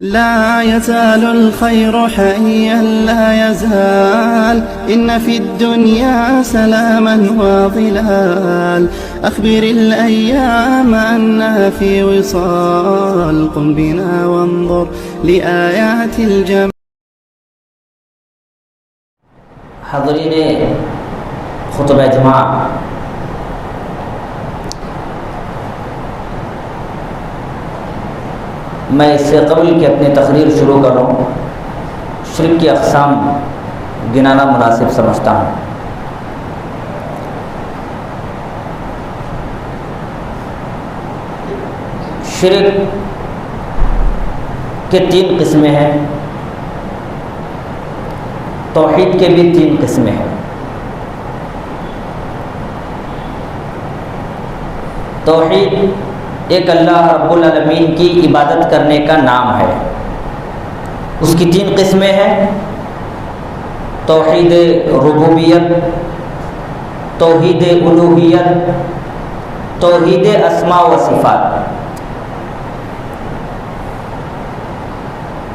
لا يزال الخير حيا لا يزال إن في الدنيا سلاما وظلال أخبر الأيام أنها في وصال قم بنا وانظر لآيات الجمال. حاضرین خطبہ جمعہ، میں اس سے قبل کہ اپنی تقریر شروع کروں شرک کی اقسام گنانا مناسب سمجھتا ہوں۔ شرک کے 3 قسمیں ہیں، توحید کے بھی 3 قسمیں ہیں۔ توحید ایک اللہ رب العالمین کی عبادت کرنے کا نام ہے، اس کی 3 قسمیں ہیں: توحید ربوبیت، توحید الوہیت، توحید اسماء و صفات۔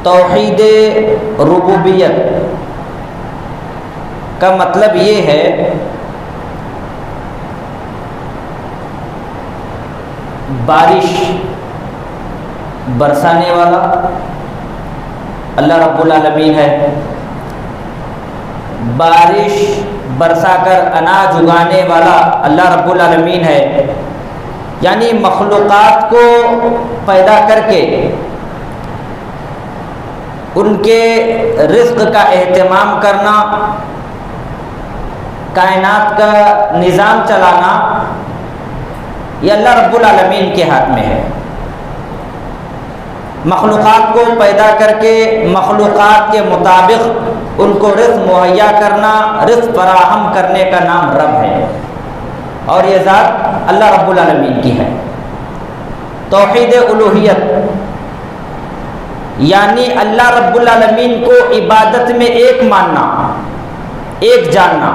توحید ربوبیت کا مطلب یہ ہے بارش برسانے والا اللہ رب العالمین ہے، بارش برسا کر اناج اگانے والا اللہ رب العالمین ہے، یعنی مخلوقات کو پیدا کر کے ان کے رزق کا اہتمام کرنا، کائنات کا نظام چلانا، یہ اللہ رب العالمین کے ہاتھ میں ہے۔ مخلوقات کو پیدا کر کے مخلوقات کے مطابق ان کو رزق مہیا کرنا، رزق فراہم کرنے کا نام رب ہے، اور یہ ذات اللہ رب العالمین کی ہے۔ توحید الوہیت یعنی اللہ رب العالمین کو عبادت میں ایک ماننا، ایک جاننا،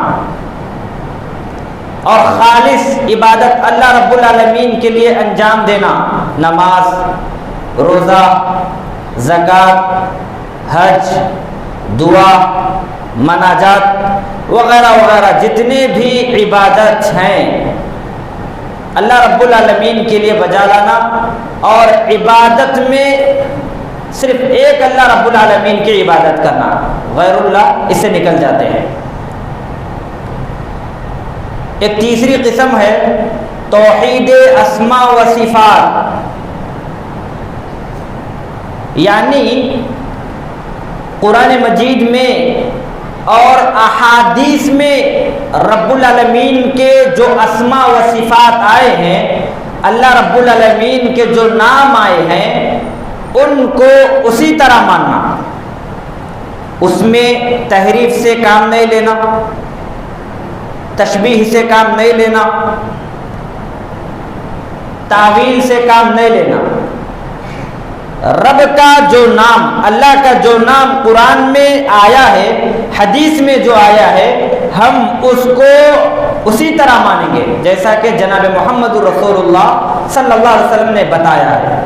اور خالص عبادت اللہ رب العالمین کے لیے انجام دینا۔ نماز، روزہ، زکوٰۃ، حج، دعا، مناجات وغیرہ وغیرہ جتنے بھی عبادت ہیں اللہ رب العالمین کے لیے بجا لانا، اور عبادت میں صرف ایک اللہ رب العالمین کی عبادت کرنا، غیر اللہ اس سے نکل جاتے ہیں۔ ایک تیسری قسم ہے توحید اسماء و صفات، یعنی قرآن مجید میں اور احادیث میں رب العالمین کے جو اسماء و صفات آئے ہیں، اللہ رب العالمین کے جو نام آئے ہیں، ان کو اسی طرح ماننا، اس میں تحریف سے کام نہیں لینا، تشبیہ سے کام نہیں لینا، تعویل سے کام نہیں لینا۔ رب کا جو نام، اللہ کا جو نام قرآن میں آیا ہے، حدیث میں جو آیا ہے، ہم اس کو اسی طرح مانیں گے جیسا کہ جناب محمد رسول اللہ صلی اللہ علیہ وسلم نے بتایا ہے۔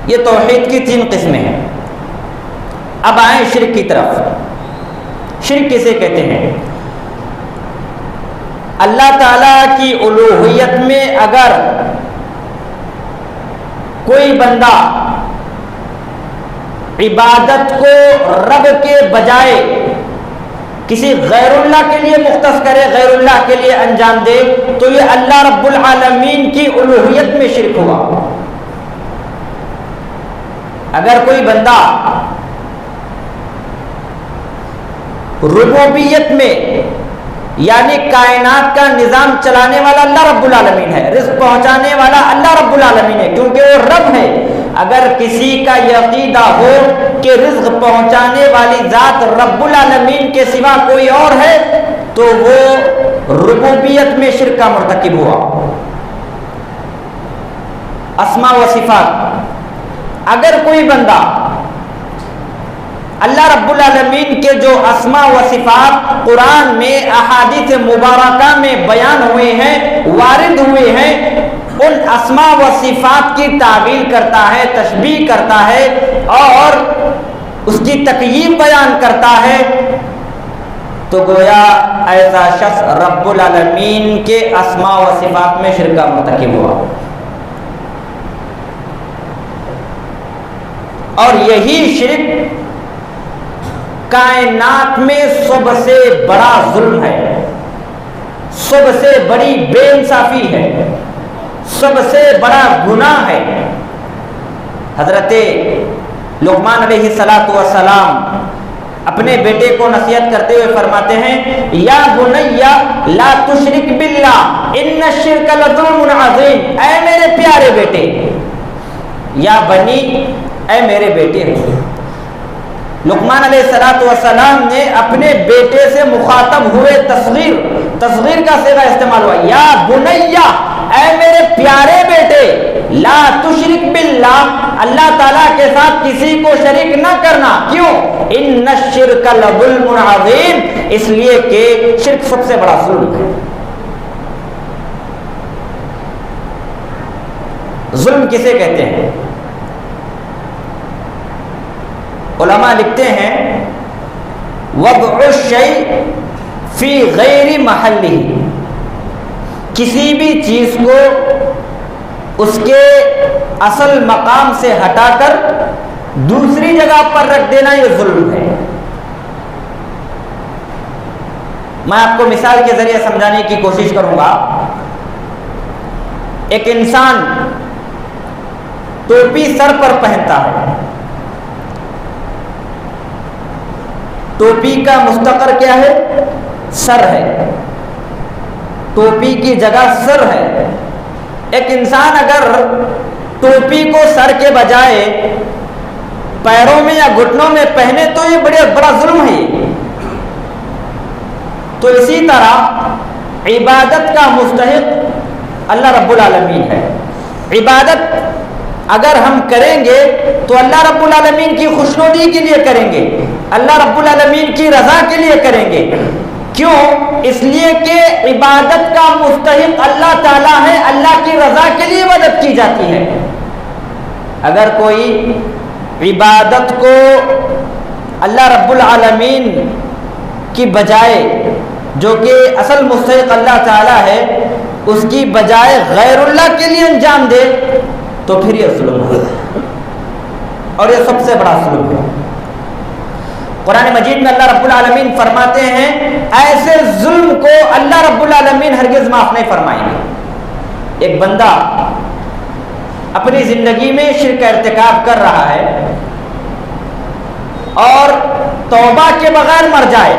یہ توحید کی 3 قسمیں ہیں۔ اب آئیں شرک کی طرف۔ شرک کسے کہتے ہیں؟ اللہ تعالیٰ کی الوہیت میں اگر کوئی بندہ عبادت کو رب کے بجائے کسی غیر اللہ کے لیے مختص کرے، غیر اللہ کے لیے انجام دے، تو یہ اللہ رب العالمین کی الوہیت میں شرک ہوا۔ اگر کوئی بندہ ربوبیت میں یعنی کائنات کا نظام چلانے والا اللہ رب العالمین ہے، رزق پہنچانے والا اللہ رب العالمین ہے کیونکہ وہ رب ہے، اگر کسی کا یہ عقیدہ ہو کہ رزق پہنچانے والی ذات رب العالمین کے سوا کوئی اور ہے، تو وہ ربوبیت میں شرک کا مرتکب ہوا۔ اسماء و صفات، اگر کوئی بندہ اللہ رب العالمین کے جو اسماء و صفات قرآن میں احادیث مبارکہ میں بیان ہوئے ہیں، وارد ہوئے ہیں، ان اسماء و صفات کی تعویل کرتا ہے، تشبیہ کرتا ہے اور اس کی تکییف بیان کرتا ہے، تو گویا ایسا شخص رب العالمین کے اسماء و صفات میں شرک کا مرتکب ہوا. اور یہی شرک کائنات میں سب سے بڑا ظلم ہے، سب سے بڑی بے انصافی ہے، سب سے بڑا گناہ ہے. حضرت لقمان علیہ السلام اپنے بیٹے کو نصیحت کرتے ہوئے فرماتے ہیں، یا بنیا لا تشرک باللہ ان الشرک لظلم عظیم. اے میرے پیارے بیٹے، یا بنی، اے میرے بیٹے. لقمان علیہ السلام نے اپنے بیٹے سے مخاطب ہوئے تصغیر کا صیغہ استعمال ہوا، یا بنیا، اے میرے پیارے بیٹے، لا تشرک باللہ، اللہ تعالیٰ کے ساتھ کسی کو شریک نہ کرنا. کیوں؟ ان الشرک لظلم عظیم، اس لیے کہ شرک سب سے بڑا ظلم ہے. ظلم کسے کہتے ہیں؟ علماء لکھتے ہیں، وضع الشیء فی غیر محلہ، کسی بھی چیز کو اس کے اصل مقام سے ہٹا کر دوسری جگہ پر رکھ دینا، یہ ظلم ہے. میں آپ کو مثال کے ذریعے سمجھانے کی کوشش کروں گا. ایک انسان ٹوپی سر پر پہنتا ہے، ٹوپی کا مستقر کیا ہے؟ سر ہے، ٹوپی کی جگہ سر ہے. ایک انسان اگر ٹوپی کو سر کے بجائے پیروں میں یا گھٹنوں میں پہنے تو یہ بڑا ظلم ہے. تو اسی طرح عبادت کا مستحق اللہ رب العالمین ہے. عبادت اگر ہم کریں گے تو اللہ رب العالمین کی خوشنودی کے لیے کریں گے، اللہ رب العالمین کی رضا کے لیے کریں گے. کیوں؟ اس لیے کہ عبادت کا مستحق اللہ تعالیٰ ہے، اللہ کی رضا کے لیے عبادت کی جاتی ہے. اگر کوئی عبادت کو اللہ رب العالمین کی بجائے، جو کہ اصل مستحق اللہ تعالیٰ ہے، اس کی بجائے غیر اللہ کے لیے انجام دے تو پھر یہ ظلم ہے، اور یہ سب سے بڑا ظلم ہے. قرآن مجید میں اللہ رب العالمین فرماتے ہیں، ایسے ظلم کو اللہ رب العالمین ہرگز معاف نہیں فرمائیں گے. ایک بندہ اپنی زندگی میں شرک کا ارتکاب کر رہا ہے اور توبہ کے بغیر مر جائے،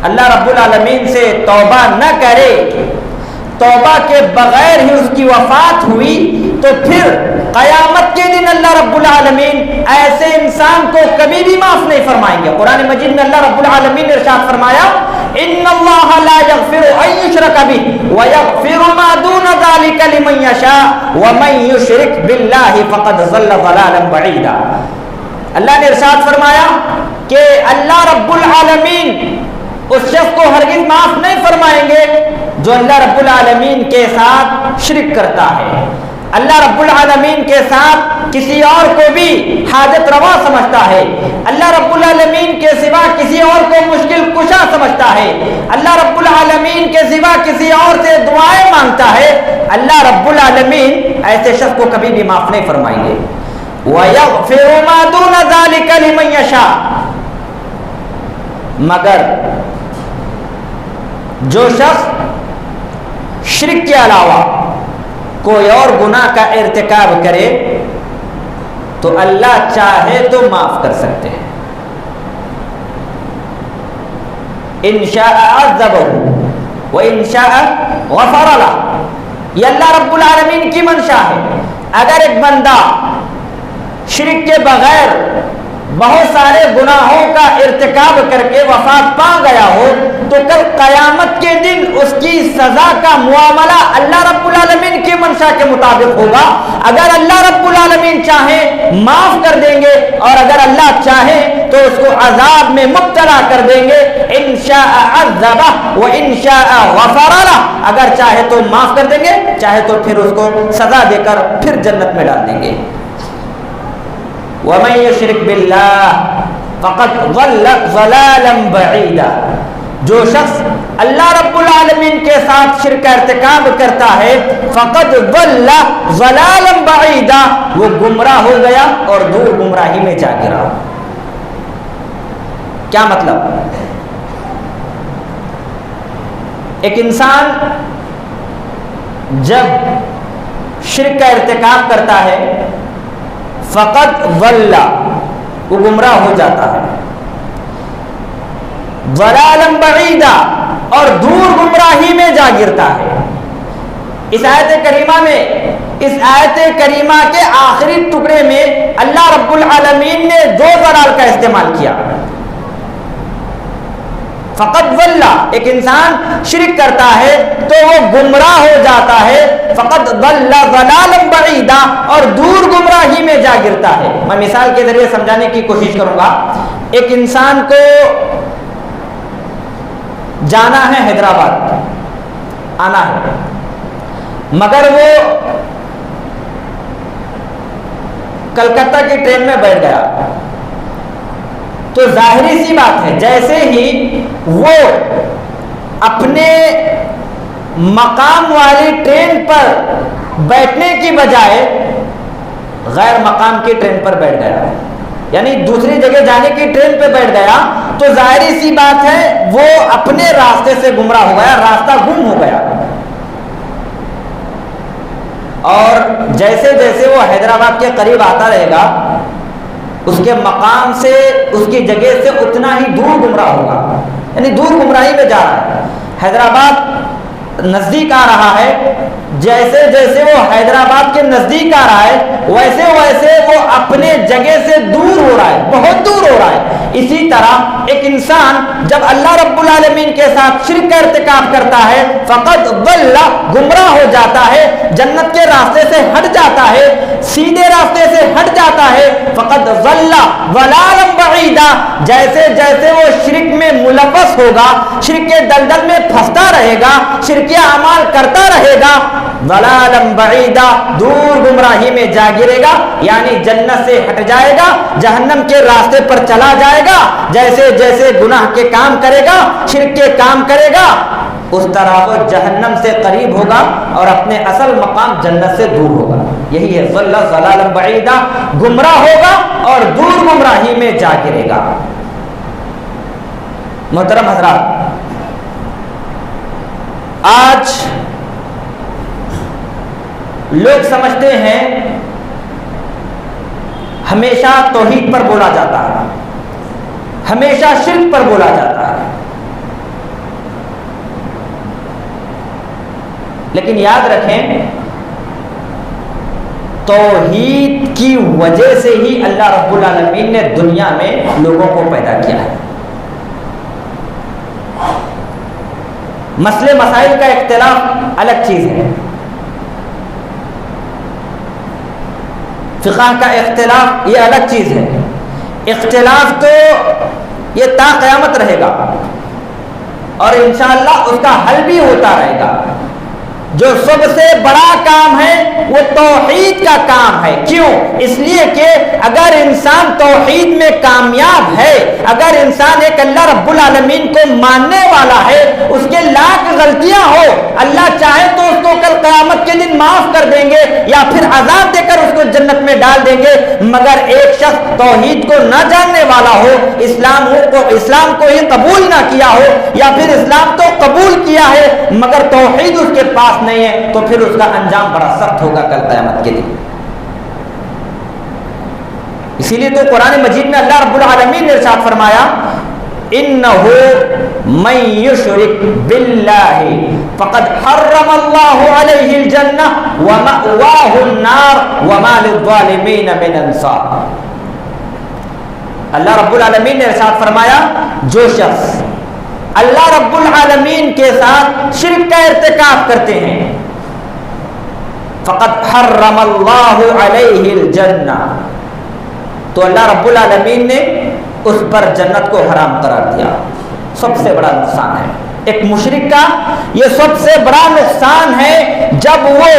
اللہ رب العالمین سے توبہ نہ کرے، توبہ کے بغیر ہی اس کی وفات ہوئی، تو پھر قیامت کے دن اللہ رب العالمین ایسے انسان کو کبھی بھی معاف نہیں فرمائیں گے. قرآن مجید میں اللہ رب العالمین نے ارشاد فرمایا، ان اللہ لا یغفر ان یشرک بہ ویغفر ما دون ذلک لمن یشاء ومن یشرک باللہ فقد ضل ضلالا بعیدا. اللہ نے ارشاد فرمایا کہ اللہ رب العالمین اس شخص کو ہرگز معاف نہیں فرمائیں گے جو اللہ رب العالمین کے ساتھ شرک کرتا ہے، اللہ رب العالمین کے ساتھ کسی اور کو بھی حاجت روا سمجھتا ہے، اللہ رب العالمین کے سوا کسی اور کو مشکل کشا سمجھتا ہے، اللہ رب العالمین کے سوا کسی اور سے دعائیں مانگتا ہے. اللہ رب العالمین ایسے شخص کو کبھی بھی معاف نہیں فرمائیں گے. وَيَغْفِرُ مَا دُونَ ذَلِكَ لِمَن يَشَاءُ، مگر جو شخص شرک کے علاوہ کوئی اور گناہ کا ارتکاب کرے تو اللہ چاہے تو معاف کر سکتے ہیں. ان شاء عذبہ وان شاء غفر لہ، یہ اللہ رب العالمین کی منشا ہے. اگر ایک بندہ شرک کے بغیر بہت سارے گناہوں کا ارتکاب کر کے وفات پا گیا ہو تو کل قیامت کے دن اس کی سزا کا معاملہ اللہ رب العالمین کی منشا منشا کے مطابق ہوگا. اگر اللہ رب العالمین چاہیں معاف کر دیں گے, اور اگر اللہ چاہیں تو اس کو عذاب میں مبتلا کر دیں گے. ان شاء عذبہ و ان شاء غفر لہ, اگر چاہے تو معاف کر دیں گے, چاہے تو پھر اس کو سزا دے کر پھر جنت میں ڈال دیں گے. وَمَن يُشْرِكْ بِاللَّهِ فَقَدْ ضَلَّ ضَلَالًا بَعِيدًا, جو شخص اللہ رب العالمین کے ساتھ شرک کا ارتکاب کرتا ہے, فقد ضل ضلالا بعیدا, وہ گمراہ ہو گیا اور دور گمراہی میں جا گرا. کیا مطلب؟ ایک انسان جب شرک کا ارتکاب کرتا ہے, فقد ضل, وہ گمراہ ہو جاتا ہے, ضلالا بعیدا, اور دور گمراہی میں جا گرتا ہے. اس آیت کریمہ میں, اس آیت کریمہ کے آخری ٹکڑے میں اللہ رب العالمین نے دو ضلال کا استعمال کیا. فقط ضل, ایک انسان شرک کرتا ہے تو وہ گمراہ ہو جاتا ہے, فقط ضل ضلالا بعیدا, اور دور گمراہی میں جا گرتا ہے. میں مثال کے ذریعے سمجھانے کی کوشش کروں گا. ایک انسان کو جانا ہے حیدرآباد, آنا ہے, مگر وہ کلکتہ کی ٹرین میں بیٹھ گیا, تو ظاہری سی بات ہے جیسے ہی وہ اپنے مقام والی ٹرین پر بیٹھنے کی بجائے غیر مقام کی ٹرین پر بیٹھ گیا, یعنی دوسری جگہ جانے کی ٹرین پہ بیٹھ گیا, تو ظاہری سی بات ہے وہ اپنے راستے سے گمراہ ہو گیا, راستہ گم ہو گیا. اور جیسے جیسے وہ حیدرآباد کے قریب آتا رہے گا, اس کے مقام سے, اس کی جگہ سے اتنا ہی دور گمراہ ہوگا, یعنی دور گمراہی میں جا رہا ہے. حیدرآباد نزدیک آ رہا ہے, جیسے جیسے وہ حیدرآباد کے نزدیک آ رہا ہے ویسے ویسے وہ اپنے جگہ سے دور ہو رہا ہے, بہت دور ہو رہا ہے. اسی طرح ایک انسان جب اللہ رب العالمین کے ساتھ شرک کا ارتکاب کرتا ہے, فقط ضل, گمراہ ہو جاتا ہے, جنت کے راستے سے ہٹ جاتا ہے, سیدھے راستے سے ہٹ جاتا ہے. فقط ضل ضلالا بعیدا, جیسے جیسے وہ شرک میں ملوث ہوگا, شرک کے دلدل میں پھنستا رہے گا, شرکیہ اعمال کرتا رہے گا, ضلالا بعیدا, دور گمراہی میں جا گرے گا, یعنی جنت سے ہٹ جائے گا, جہنم کے راستے پر چلا جائے گا. جیسے جیسے گناہ کے کام کرے گا, شرک کے کام کرے گا, اس طرح وہ جہنم سے قریب ہوگا اور اپنے اصل مقام جنت سے دور ہوگا. یہی ہے ضل ضلالا بعیدا, گمراہ ہوگا اور دور گمراہی میں جا گرے گا. محترم حضرات, آج لوگ سمجھتے ہیں ہمیشہ توحید پر بولا جاتا ہے, ہمیشہ شرک پر بولا جاتا ہے, لیکن یاد رکھیں توحید کی وجہ سے ہی اللہ رب العالمین نے دنیا میں لوگوں کو پیدا کیا ہے. مسئلے مسائل کا اختلاف الگ چیز ہے, فقہ کا اختلاف یہ الگ چیز ہے. اختلاف تو یہ تا قیامت رہے گا اور انشاءاللہ اس کا حل بھی ہوتا رہے گا. جو سب سے بڑا کام ہے وہ توحید کا کام ہے. کیوں؟ اس لیے کہ اگر انسان توحید میں کامیاب ہے, اگر انسان ایک اللہ رب العالمین کو ماننے والا ہے, اس کے لاکھ غلطیاں ہو, اللہ چاہے تو اس کو کل قیامت کے دن معاف کر دیں گے یا پھر عذاب دے کر اس کو جنت میں ڈال دیں گے. مگر ایک شخص توحید کو نہ جاننے والا ہو, اسلام کو ہی قبول نہ کیا ہو, یا پھر اسلام تو قبول کیا ہے مگر توحید اس کے پاس نہیں ہے, تو پھر اس کا انجام بڑا سخت ہوگا کل قیامت کے دن. اسی لیے تو قرآن مجید میں اللہ رب العالمین نے ارشاد فرمایا, انه من یشرک باللہ فقد حرم اللہ علیہ الجنہ ومأواہ النار وما للظالمین من انصار. اللہ رب العالمین نے ارشاد فرمایا, جو شخص اللہ رب العالمین کے ساتھ شرک کا ارتکاب کرتے ہیں, فقد حرم اللہ علیہ الجنہ، تو اللہ رب العالمین نے اس پر جنت کو حرام قرار دیا۔ سب سے بڑا نقصان ہے ایک مشرک کا، یہ سب سے بڑا نقصان ہے جب وہ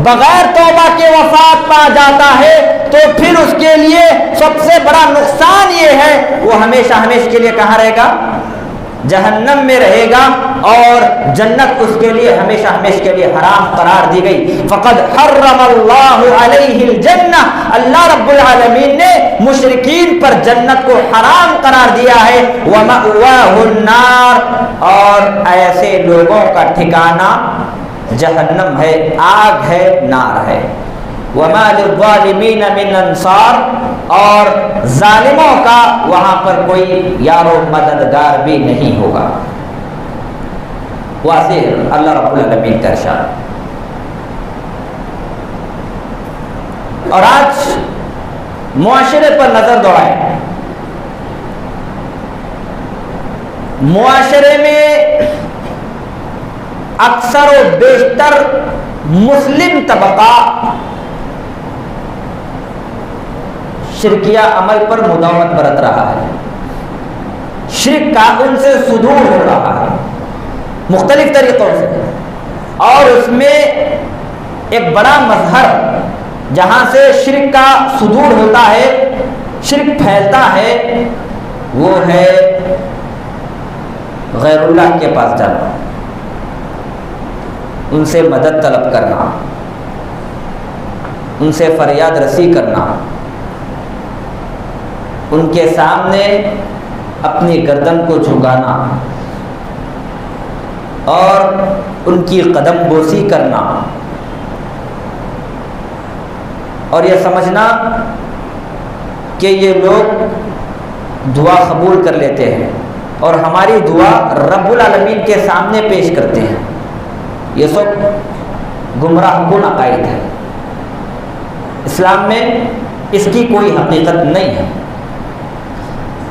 بغیر توبہ کے وفات پا جاتا ہے، تو پھر اس کے لیے سب سے بڑا نقصان یہ ہے وہ ہمیشہ ہمیشہ کے لیے کہاں رہے گا؟ جہنم میں رہے گا، اور جنت اس کے لیے ہمیشہ ہمیشہ کے لیے حرام قرار دی گئی۔ فقد حرم اللہ علیہ الجنہ، اللہ رب العالمین نے مشرکین پر جنت کو حرام قرار دیا ہے۔ ومأواہ النار، اور ایسے لوگوں کا ٹھکانہ جہنم ہے، آگ ہے، نار ہے۔ وما للظالمین من انصار، اور ظالموں کا وہاں پر کوئی یار و مددگار بھی نہیں ہوگا۔ واضح اللہ رب العالمین کا ارشاد۔ اور آج معاشرے پر نظر دوڑائیں، معاشرے میں اکثر و بیشتر مسلم طبقہ شرکیہ عمل پر مداومت برت رہا ہے، شرک کا ان سے صدور ہو رہا ہے مختلف طریقوں سے، اور اس میں ایک بڑا مظہر جہاں سے شرک کا صدور ہوتا ہے، شرک پھیلتا ہے، وہ ہے غیر اللہ کے پاس جانا، ان سے مدد طلب کرنا، ان سے فریاد رسی کرنا، ان کے سامنے اپنی گردن کو جھکانا اور ان کی قدم بوسی کرنا، اور یہ سمجھنا کہ یہ لوگ دعا قبول کر لیتے ہیں اور ہماری دعا رب العالمین کے سامنے پیش کرتے ہیں، یہ سب گمراہ کن عقائد ہے۔ اسلام میں اس کی کوئی حقیقت نہیں ہے۔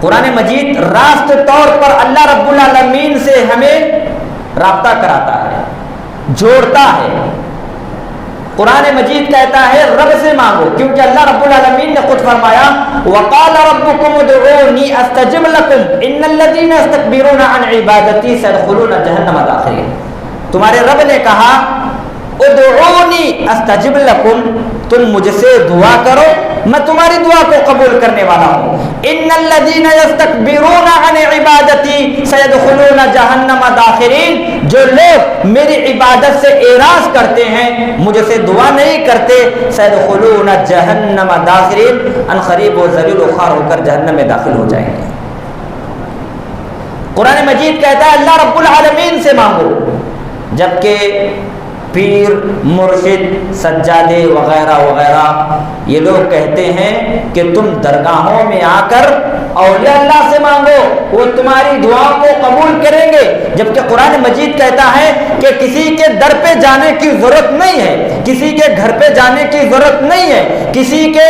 قرآن مجید راست طور پر اللہ رب العالمین سے ہمیں رابطہ کراتا ہے، جوڑتا ہے۔ قرآن مجید کہتا ہے رب سے مانگو، کیونکہ اللہ رب العالمین نے خود فرمایا وَقَالَ رَبُّكُمُ ادْعُونِي أَسْتَجِبْ لَكُمْ إِنَّ الَّذِينَ يَسْتَكْبِرُونَ عَنْ عِبَادَتِي سَيَدْخُلُونَ جَهَنَّمَ دَاخِرِينَ، تمہارے رب نے کہا ادعونی استجب لکم، تم مجھ سے دعا کرو میں تمہاری دعا کو قبول کرنے والا ہوں۔ ان الذین یستکبرون عن عبادتی سیدخلون جہنم داخرین، جو لوگ میری عبادت سے اعراض کرتے ہیں، مجھ سے دعا نہیں کرتے، سیدخلون جہنم داخرین، ان قریب و ذلیل و خوار ہو کر جہنم میں داخل ہو جائیں گے۔ قرآن مجید کہتا ہے اللہ رب العالمین سے مانگو، جبکہ پیر، مرشد، سجادے وغیرہ وغیرہ یہ لوگ کہتے ہیں کہ تم درگاہوں میں آ کر اولیاء اللہ سے مانگو، وہ تمہاری دعاؤں کو قبول کریں گے، جبکہ قرآن مجید کہتا ہے کہ کسی کے در پہ جانے کی ضرورت نہیں ہے، کسی کے گھر پہ جانے کی ضرورت نہیں ہے، کسی کے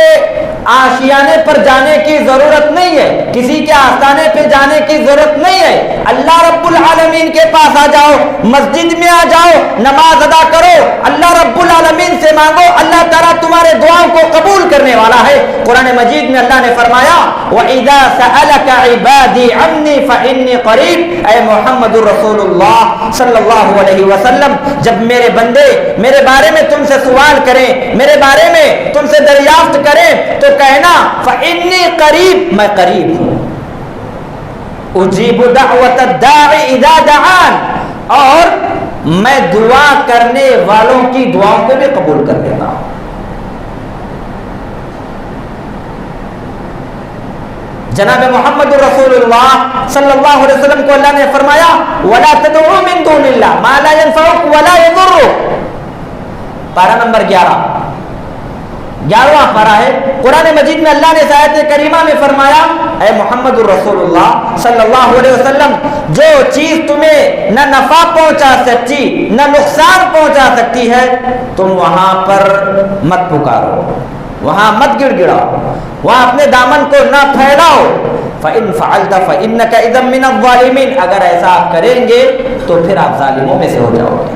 آشیانے پر جانے کی ضرورت نہیں ہے، کسی کے آستانے پہ جانے کی ضرورت نہیں ہے، اللہ رب العالمین کے پاس آ جاؤ، مسجد میں آ جاؤ، نماز ادا کرو، اللہ رب العالمین سے مانگو، اللہ تعالیٰ تمہارے دعاؤں کو قبول کرنے والا ہے۔ قرآن مجید میں اللہ نے فرمایا وَإِذَا سَأَلَكَ عِبَادِي عَنِّي فَإِنِّي قَرِيبٌ، اے محمد رسول اللہ صلی اللہ علیہ وسلم، جب میرے بندے میرے بارے میں تم سے سوال کریں، میرے بارے میں تم سے دریافت کریں، تو کہنا فَإِنِّي قَرِيبٌ، میں قریب ہوں، اجیب دعوت الداعی اذا دعان، اور میں دعا کرنے والوں کی دعاؤں کو بھی قبول کر لیتا ہوں۔ جناب محمد رسول اللہ صلی اللہ علیہ وسلم کو اللہ نے فرمایا وَلَا تَدْعُوا مِن دُونِ اللَّهِ مَا لَا يَنفَعُكَ وَلَا يَضُرُّكَ، پارہ نمبر 11واں پارہ ہے۔ قرآن مجید میں اللہ نے اس آیت کریمہ میں فرمایا اے محمد رسول اللہ صلی اللہ علیہ وسلم، جو چیز تمہیں نہ نفع پہنچا سکتی نہ نقصان پہنچا سکتی ہے، تم وہاں پر مت پکارو، وہاں مت گڑ گڑاؤ، وہاں اپنے دامن کو نہ پھیلاؤ۔ فَإِن فَعَلْتَ فَإِنَّكَ إِذًا مِّنَ الظَّالِمِينَ، اگر ایسا آپ کریں گے تو پھر آپ ظالموں میں سے ہو جاؤ گے۔